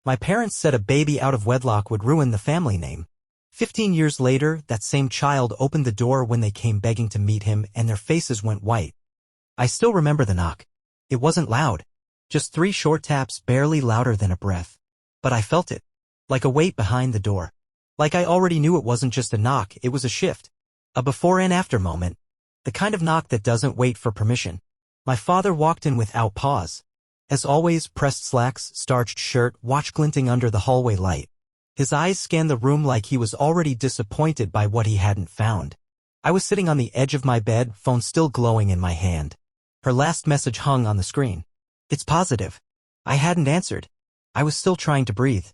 My parents said a baby out of wedlock would ruin the family name. 15 years later, that same child opened the door when they came begging to meet him and their faces went white. I still remember the knock. It wasn't loud. Just 3 short taps, barely louder than a breath. But I felt it. Like a weight behind the door. Like I already knew it wasn't just a knock, it was a shift. A before and after moment. The kind of knock that doesn't wait for permission. My father walked in without pause. As always, pressed slacks, starched shirt, watch glinting under the hallway light. His eyes scanned the room like he was already disappointed by what he hadn't found. I was sitting on the edge of my bed, phone still glowing in my hand. Her last message hung on the screen. It's positive. I hadn't answered. I was still trying to breathe.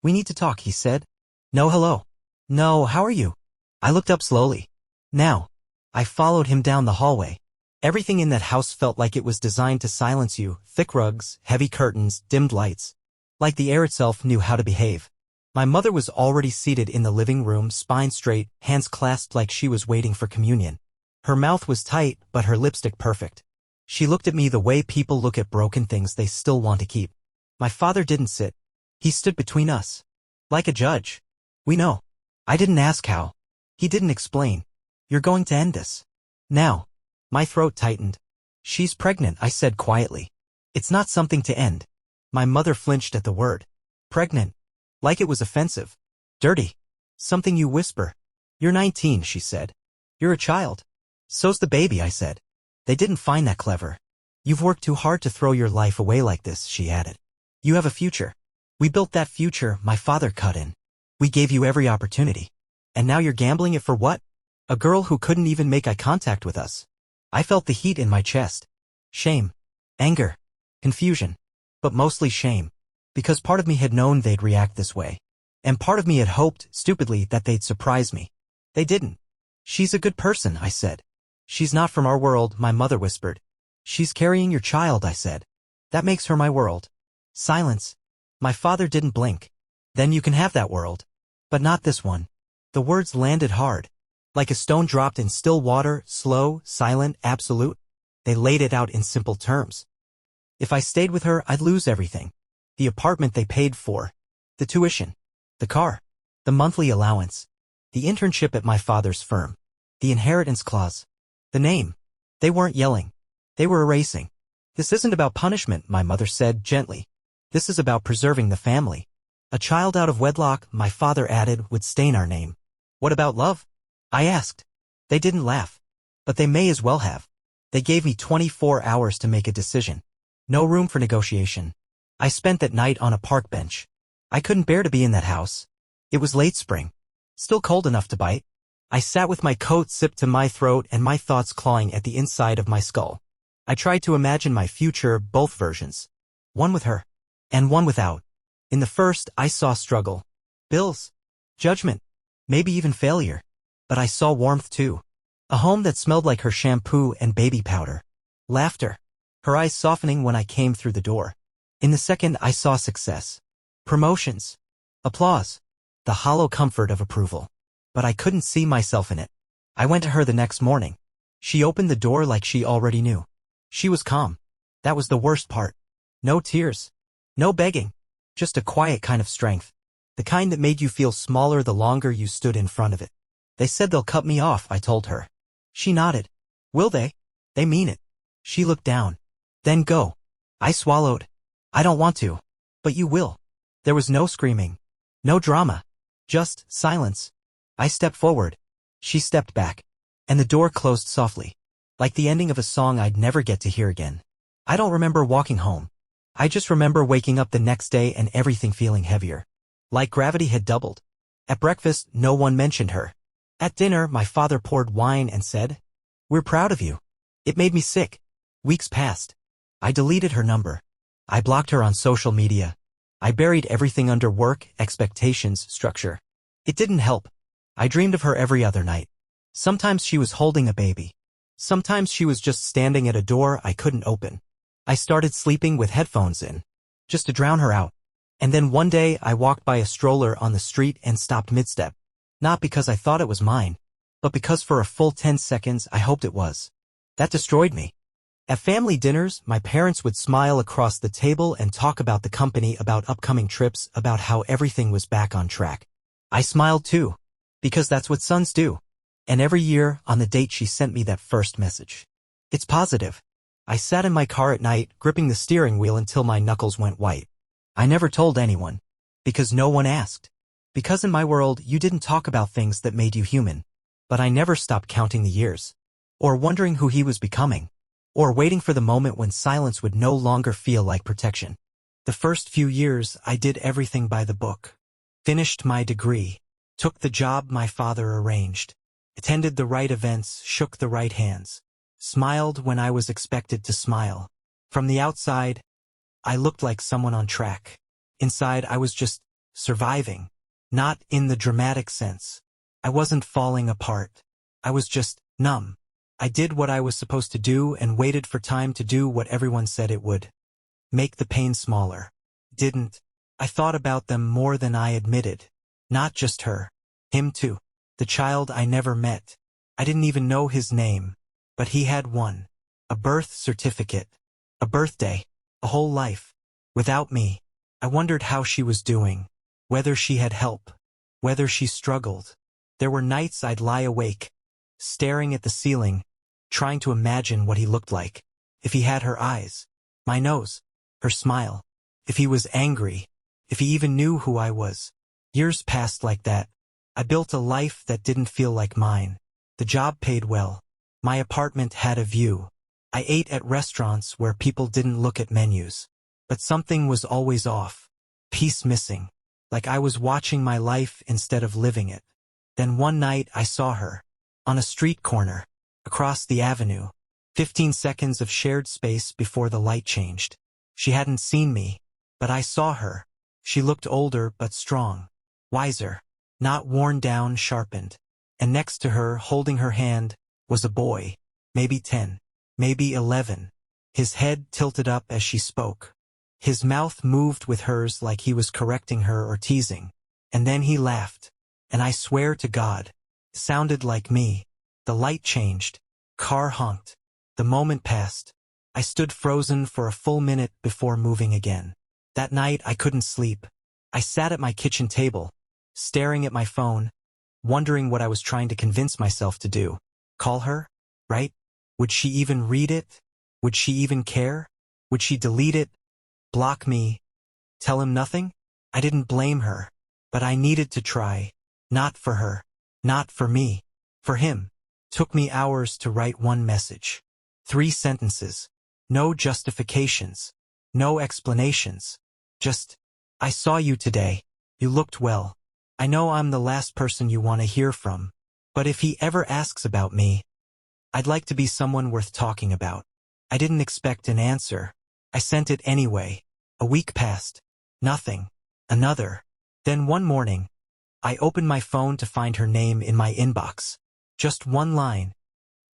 We need to talk, he said. No hello. No, how are you? I looked up slowly. Now. I followed him down the hallway. Everything in that house felt like it was designed to silence you. Thick rugs, heavy curtains, dimmed lights. Like the air itself knew how to behave. My mother was already seated in the living room, spine straight, hands clasped like she was waiting for communion. Her mouth was tight, but her lipstick perfect. She looked at me the way people look at broken things they still want to keep. My father didn't sit. He stood between us. Like a judge. We know. I didn't ask how. He didn't explain. You're going to end this. Now. My throat tightened. She's pregnant, I said quietly. It's not something to end. My mother flinched at the word. Pregnant. Like it was offensive. Dirty. Something you whisper. You're 19, she said. You're a child. So's the baby, I said. They didn't find that clever. You've worked too hard to throw your life away like this, she added. You have a future. We built that future, my father cut in. We gave you every opportunity. And now you're gambling it for what? A girl who couldn't even make eye contact with us. I felt the heat in my chest. Shame. Anger. Confusion. But mostly shame. Because part of me had known they'd react this way. And part of me had hoped, stupidly, that they'd surprise me. They didn't. She's a good person, I said. She's not from our world, my mother whispered. She's carrying your child, I said. That makes her my world. Silence. My father didn't blink. Then you can have that world. But not this one. The words landed hard. Like a stone dropped in still water, slow, silent, absolute. They laid it out in simple terms. If I stayed with her, I'd lose everything. The apartment they paid for. The tuition. The car. The monthly allowance. The internship at my father's firm. The inheritance clause. The name. They weren't yelling. They were erasing. This isn't about punishment, my mother said gently. This is about preserving the family. A child out of wedlock, my father added, would stain our name. What about love? I asked. They didn't laugh. But they may as well have. They gave me 24 hours to make a decision. No room for negotiation. I spent that night on a park bench. I couldn't bear to be in that house. It was late spring. Still cold enough to bite. I sat with my coat zipped to my throat and my thoughts clawing at the inside of my skull. I tried to imagine my future, both versions. One with her. And one without. In the first, I saw struggle. Bills. Judgment. Maybe even failure. But I saw warmth too. A home that smelled like her shampoo and baby powder. Laughter. Her eyes softening when I came through the door. In the second, I saw success. Promotions. Applause. The hollow comfort of approval. But I couldn't see myself in it. I went to her the next morning. She opened the door like she already knew. She was calm. That was the worst part. No tears. No begging. Just a quiet kind of strength. The kind that made you feel smaller the longer you stood in front of it. They said they'll cut me off, I told her. She nodded. Will they? They mean it. She looked down. Then go. I swallowed. I don't want to. But you will. There was no screaming. No drama. Just silence. I stepped forward. She stepped back. And the door closed softly. Like the ending of a song I'd never get to hear again. I don't remember walking home. I just remember waking up the next day and everything feeling heavier. Like gravity had doubled. At breakfast, no one mentioned her. At dinner, my father poured wine and said, "We're proud of you." It made me sick. Weeks passed. I deleted her number. I blocked her on social media. I buried everything under work, expectations, structure. It didn't help. I dreamed of her every other night. Sometimes she was holding a baby. Sometimes she was just standing at a door I couldn't open. I started sleeping with headphones in. Just to drown her out. And then one day I walked by a stroller on the street and stopped mid-step. Not because I thought it was mine, but because for a full 10 seconds I hoped it was. That destroyed me. At family dinners, my parents would smile across the table and talk about the company, about upcoming trips, about how everything was back on track. I smiled too, because that's what sons do. And every year, on the date she sent me that first message. It's positive. I sat in my car at night, gripping the steering wheel until my knuckles went white. I never told anyone. Because no one asked. Because in my world, you didn't talk about things that made you human. But I never stopped counting the years. Or wondering who he was becoming. Or waiting for the moment when silence would no longer feel like protection. The first few years, I did everything by the book. Finished my degree. Took the job my father arranged. Attended the right events, shook the right hands. Smiled when I was expected to smile. From the outside, I looked like someone on track. Inside, I was just surviving. Not in the dramatic sense. I wasn't falling apart. I was just numb. I did what I was supposed to do and waited for time to do what everyone said it would. Make the pain smaller. Didn't. I thought about them more than I admitted. Not just her. Him too. The child I never met. I didn't even know his name. But he had one. A birth certificate. A birthday. A whole life. Without me. I wondered how she was doing. Whether she had help. Whether she struggled. There were nights I'd lie awake, staring at the ceiling, trying to imagine what he looked like. If he had her eyes. My nose. Her smile. If he was angry. If he even knew who I was. Years passed like that. I built a life that didn't feel like mine. The job paid well. My apartment had a view. I ate at restaurants where people didn't look at menus. But something was always off. Piece missing. Like I was watching my life instead of living it. Then one night I saw her. On a street corner. Across the avenue. 15 seconds of shared space before the light changed. She hadn't seen me. But I saw her. She looked older but strong. Wiser. Not worn down, sharpened. And next to her, holding her hand, was a boy. Maybe 10. Maybe 11. His head tilted up as she spoke. His mouth moved with hers like he was correcting her or teasing. And then he laughed. And I swear to God, it sounded like me. The light changed. Car honked. The moment passed. I stood frozen for a full minute before moving again. That night I couldn't sleep. I sat at my kitchen table, staring at my phone, wondering what I was trying to convince myself to do. Call her? Right? Would she even read it? Would she even care? Would she delete it? Block me? Tell him nothing? I didn't blame her. But I needed to try. Not for her. Not for me. For him. Took me hours to write one message. 3 sentences. No justifications. No explanations. Just, I saw you today. You looked well. I know I'm the last person you want to hear from. But if he ever asks about me, I'd like to be someone worth talking about. I didn't expect an answer. I sent it anyway. A week passed. Nothing. Another. Then one morning, I opened my phone to find her name in my inbox. Just one line.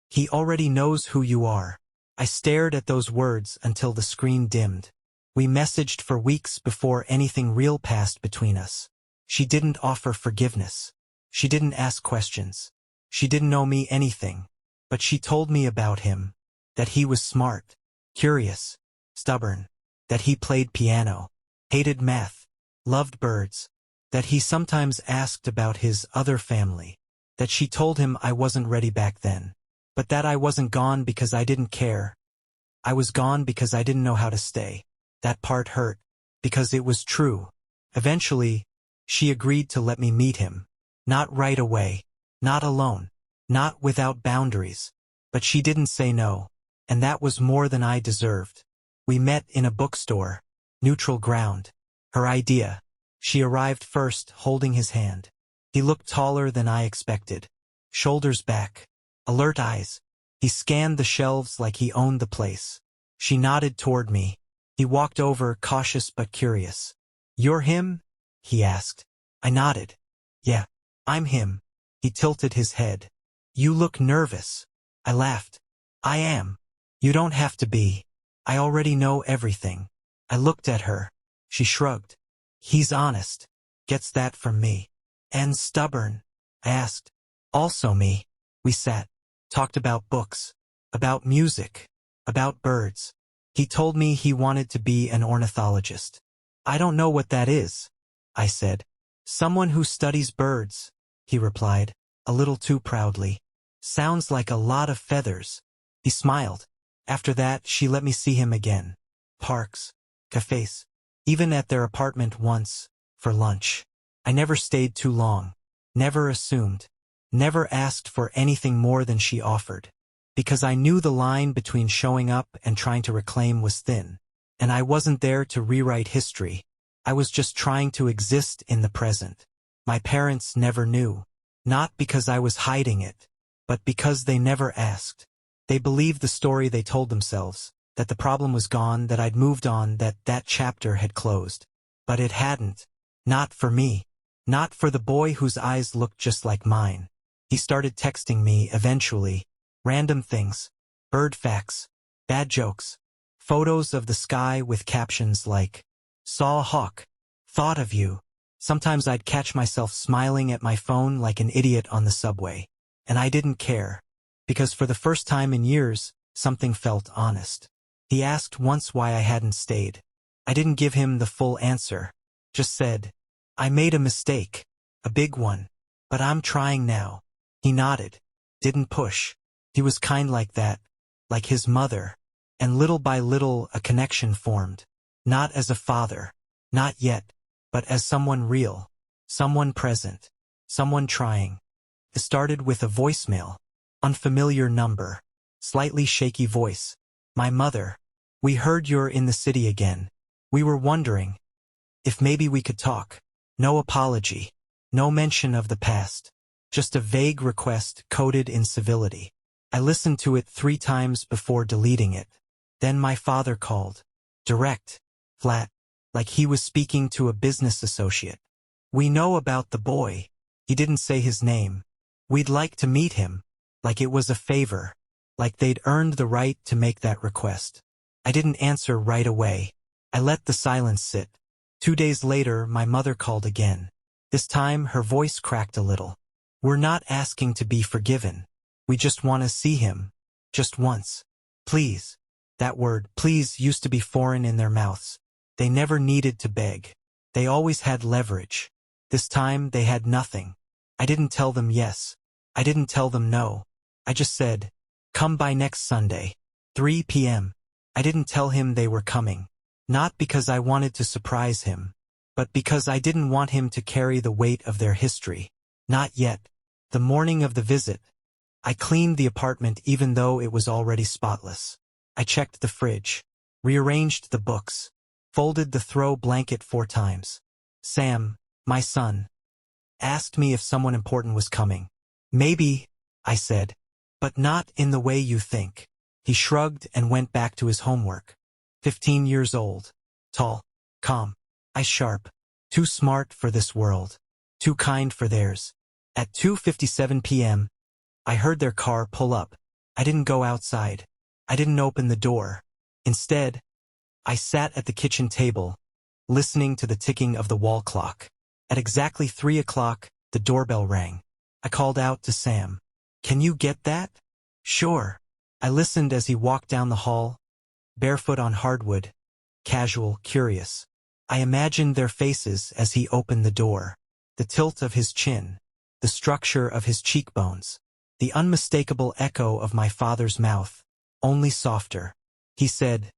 He already knows who you are. I stared at those words until the screen dimmed. We messaged for weeks before anything real passed between us. She didn't offer forgiveness. She didn't ask questions. She didn't know me anything. But she told me about him. That he was smart, curious, stubborn. That he played piano, hated math, loved birds. That he sometimes asked about his other family. That she told him I wasn't ready back then. But that I wasn't gone because I didn't care. I was gone because I didn't know how to stay. That part hurt. Because it was true. Eventually, she agreed to let me meet him. Not right away. Not alone. Not without boundaries. But she didn't say no. And that was more than I deserved. We met in a bookstore. Neutral ground. Her idea. She arrived first, holding his hand. He looked taller than I expected. Shoulders back. Alert eyes. He scanned the shelves like he owned the place. She nodded toward me. He walked over, cautious but curious. "You're him?" he asked. I nodded. "Yeah, I'm him." He tilted his head. "You look nervous." I laughed. "I am. You don't have to be. I already know everything." I looked at her. She shrugged. "He's honest. Gets that from me." "And stubborn?" I asked. "Also me." We sat. Talked about books. About music. About birds. He told me he wanted to be an ornithologist. I don't know what that is, I said. Someone who studies birds, he replied, a little too proudly. Sounds like a lot of feathers. He smiled. After that, she let me see him again. Parks, cafes, even at their apartment once, for lunch. I never stayed too long. Never assumed. Never asked for anything more than she offered. Because I knew the line between showing up and trying to reclaim was thin. And I wasn't there to rewrite history. I was just trying to exist in the present. My parents never knew. Not because I was hiding it, but because they never asked. They believed the story they told themselves, that the problem was gone, that I'd moved on, that that chapter had closed. But it hadn't. Not for me. Not for the boy whose eyes looked just like mine. He started texting me eventually. Random things. Bird facts. Bad jokes. Photos of the sky with captions like, "Saw a hawk. Thought of you." Sometimes I'd catch myself smiling at my phone like an idiot on the subway. And I didn't care. Because for the first time in years, something felt honest. He asked once why I hadn't stayed. I didn't give him the full answer. Just said, "I made a mistake. A big one. But I'm trying now." He nodded. Didn't push. He was kind like that. Like his mother. And little by little a connection formed. Not as a father. Not yet. But as someone real. Someone present. Someone trying. It started with a voicemail. Unfamiliar number. Slightly shaky voice. "My mother. We heard you're in the city again. We were wondering if maybe we could talk." No apology. No mention of the past. Just a vague request coded in civility. I listened to it 3 times before deleting it. Then my father called. Direct. Flat. Like he was speaking to a business associate. "We know about the boy." He didn't say his name. "We'd like to meet him." Like it was a favor. Like they'd earned the right to make that request. I didn't answer right away. I let the silence sit. 2 days later, my mother called again. This time, her voice cracked a little. "We're not asking to be forgiven. We just want to see him. Just once. Please." That word, please, used to be foreign in their mouths. They never needed to beg. They always had leverage. This time, they had nothing. I didn't tell them yes. I didn't tell them no. I just said, "Come by next Sunday. 3 p.m. I didn't tell him they were coming. Not because I wanted to surprise him, but because I didn't want him to carry the weight of their history. Not yet. The morning of the visit, I cleaned the apartment even though it was already spotless. I checked the fridge, rearranged the books, folded the throw blanket 4 times. Sam, my son, asked me if someone important was coming. "Maybe," I said, "but not in the way you think." He shrugged and went back to his homework. 15 years old. Tall. Calm. Eyes sharp. Too smart for this world. Too kind for theirs. At 2:57 p.m., I heard their car pull up. I didn't go outside. I didn't open the door. Instead, I sat at the kitchen table, listening to the ticking of the wall clock. At exactly 3 o'clock, the doorbell rang. I called out to Sam. "Can you get that?" "Sure." I listened as he walked down the hall, barefoot on hardwood, casual, curious. I imagined their faces as he opened the door. The tilt of his chin, the structure of his cheekbones, the unmistakable echo of my father's mouth, only softer. He said,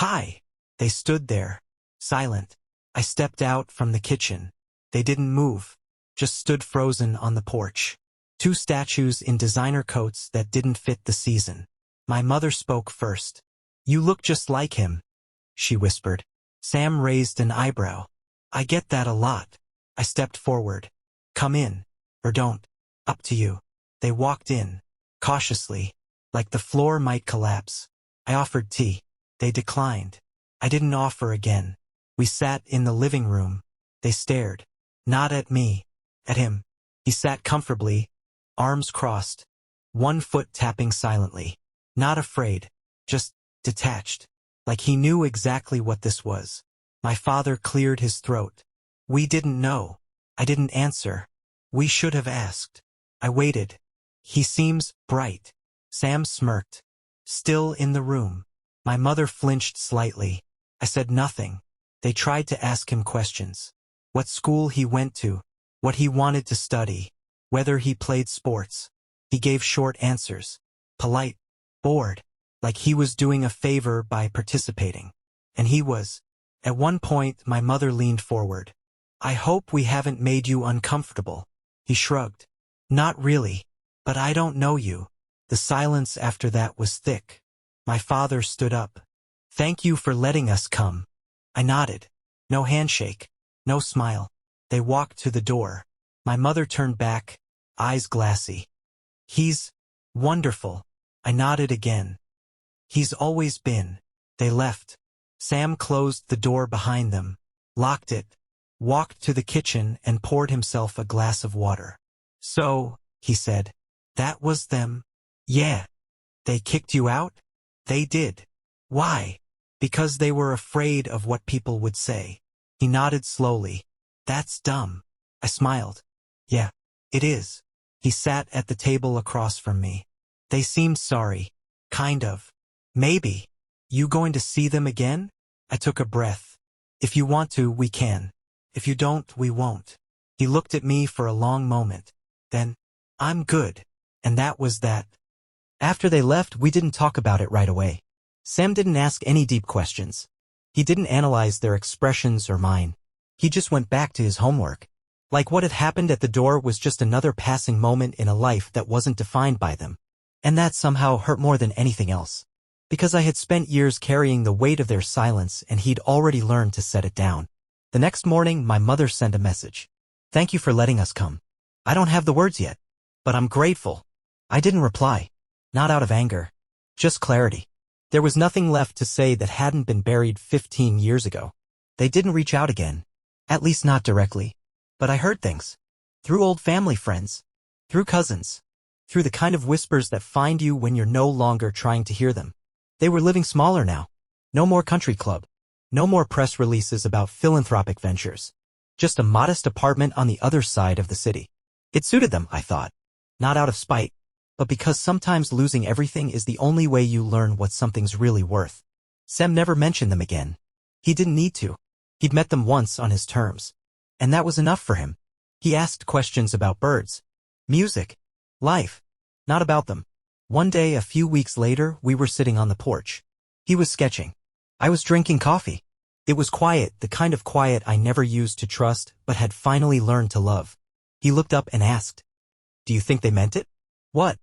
"Hi." They stood there, silent. I stepped out from the kitchen. They didn't move, just stood frozen on the porch. 2 statues in designer coats that didn't fit the season. My mother spoke first. "You look just like him," she whispered. Sam raised an eyebrow. "I get that a lot." I stepped forward. "Come in. Or don't. Up to you." They walked in, cautiously, like the floor might collapse. I offered tea. They declined. I didn't offer again. We sat in the living room. They stared. Not at me. At him. He sat comfortably, arms crossed, 1 foot tapping silently. Not afraid. Just detached. Like he knew exactly what this was. My father cleared his throat. "We didn't know." I didn't answer. "We should have asked." I waited. "He seems bright." Sam smirked. "Still in the room." My mother flinched slightly. I said nothing. They tried to ask him questions. What school he went to, what he wanted to study, whether he played sports. He gave short answers. Polite, bored, like he was doing a favor by participating. And he was. At one point, my mother leaned forward. I hope we haven't made you uncomfortable. He shrugged. Not really. But I don't know you. The silence after that was thick. My father stood up. Thank you for letting us come. I nodded. No handshake. No smile. They walked to the door. My mother turned back, eyes glassy. He's wonderful. I nodded again. He's always been. They left. Sam closed the door behind them, locked it, walked to the kitchen and poured himself a glass of water. So, he said, that was them? Yeah. They kicked you out? They did. Why? Because they were afraid of what people would say. He nodded slowly. That's dumb. I smiled. Yeah, it is. He sat at the table across from me. They seemed sorry. Kind of. Maybe. You going to see them again? I took a breath. If you want to, we can. If you don't, we won't. He looked at me for a long moment. Then, I'm good. And that was that. After they left, we didn't talk about it right away. Sam didn't ask any deep questions. He didn't analyze their expressions or mine. He just went back to his homework. Like what had happened at the door was just another passing moment in a life that wasn't defined by them. And that somehow hurt more than anything else. Because I had spent years carrying the weight of their silence and he'd already learned to set it down. The next morning, my mother sent a message. Thank you for letting us come. I don't have the words yet, but I'm grateful. I didn't reply. Not out of anger. Just clarity. There was nothing left to say that hadn't been buried 15 years ago. They didn't reach out again. At least not directly. But I heard things. Through old family friends. Through cousins. Through the kind of whispers that find you when you're no longer trying to hear them. They were living smaller now. No more country club. No more press releases about philanthropic ventures. Just a modest apartment on the other side of the city. It suited them, I thought. Not out of spite, but because sometimes losing everything is the only way you learn what something's really worth. Sam never mentioned them again. He didn't need to. He'd met them once on his terms. And that was enough for him. He asked questions about birds, music, life, not about them. One day, a few weeks later, we were sitting on the porch. He was sketching. I was drinking coffee. It was quiet, the kind of quiet I never used to trust, but had finally learned to love. He looked up and asked, Do you think they meant it? What?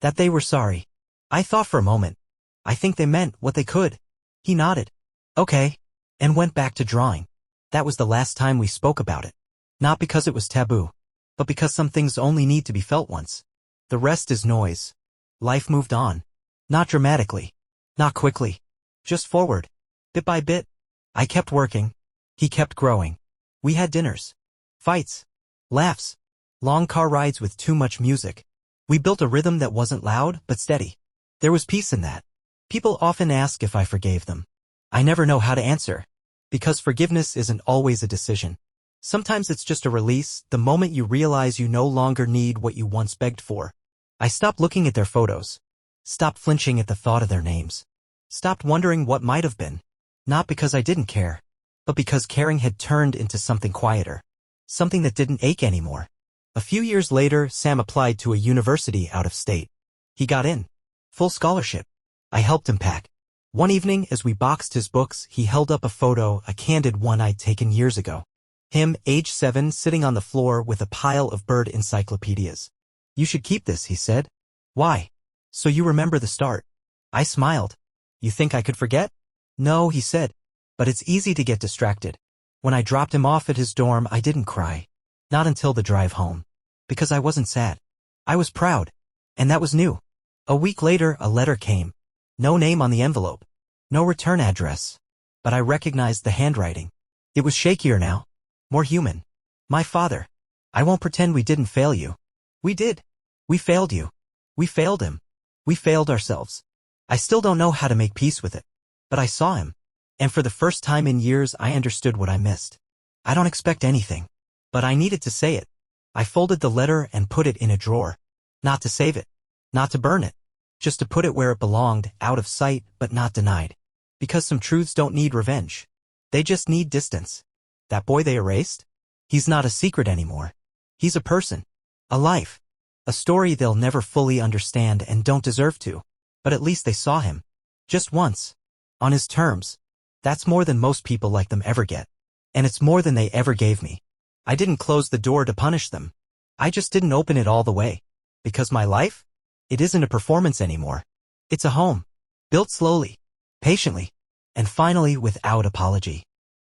That they were sorry. I thought for a moment. I think they meant what they could. He nodded. Okay. And went back to drawing. That was the last time we spoke about it. Not because it was taboo, but because some things only need to be felt once. The rest is noise. Life moved on. Not dramatically. Not quickly. Just forward. Bit by bit. I kept working. He kept growing. We had dinners. Fights. Laughs. Long car rides with too much music. We built a rhythm that wasn't loud, but steady. There was peace in that. People often ask if I forgave them. I never know how to answer. Because forgiveness isn't always a decision. Sometimes it's just a release, the moment you realize you no longer need what you once begged for. I stopped looking at their photos. Stopped flinching at the thought of their names. Stopped wondering what might have been. Not because I didn't care, but because caring had turned into something quieter. Something that didn't ache anymore. A few years later, Sam applied to a university out of state. He got in. Full scholarship. I helped him pack. One evening, as we boxed his books, he held up a photo, a candid one I'd taken years ago. Him, age 7, sitting on the floor with a pile of bird encyclopedias. You should keep this, he said. Why? So you remember the start. I smiled. You think I could forget? No, he said. But it's easy to get distracted. When I dropped him off at his dorm, I didn't cry. Not until the drive home. Because I wasn't sad. I was proud. And that was new. A week later, a letter came. No name on the envelope. No return address. But I recognized the handwriting. It was shakier now. More human. My father. I won't pretend we didn't fail you. We did. We failed you. We failed him. We failed ourselves. I still don't know how to make peace with it. But I saw him. And for the first time in years, I understood what I missed. I don't expect anything. But I needed to say it. I folded the letter and put it in a drawer. Not to save it. Not to burn it. Just to put it where it belonged, out of sight, but not denied. Because some truths don't need revenge. They just need distance. That boy they erased? He's not a secret anymore. He's a person. A life. A story they'll never fully understand and don't deserve to. But at least they saw him. Just once. On his terms. That's more than most people like them ever get. And it's more than they ever gave me. I didn't close the door to punish them. I just didn't open it all the way. Because my life? It isn't a performance anymore. It's a home. Built slowly. Patiently. And finally without apology.